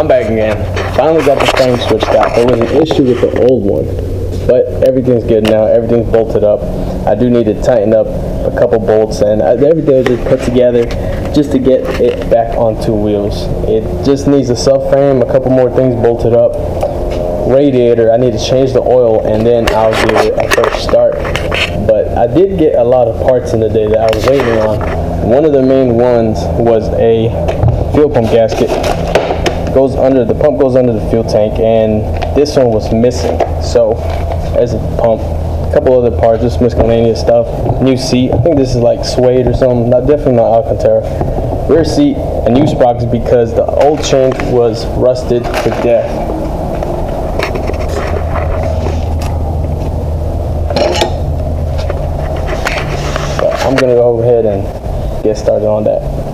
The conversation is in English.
I'm back again. Finally got the frame switched out. There was an issue with the old one, but everything's good now. Everything's bolted up. I do need to tighten up a couple bolts, and everything was just put together just to get it back onto wheels. It just needs a subframe, a couple more things bolted up. Radiator, I need to change the oil, and then I'll give it a first start. But I did get a lot of parts in the day that I was waiting on. One of the main ones was a fuel pump gasket. Goes under the pump, goes under the fuel tank, and this one was missing. So there's a pump, a couple other parts, just miscellaneous stuff. New seat, I think this is like suede or something, definitely not Alcantara. Rear seat, a new sprocket because the old chain was rusted to death. But I'm gonna go ahead and get started on that.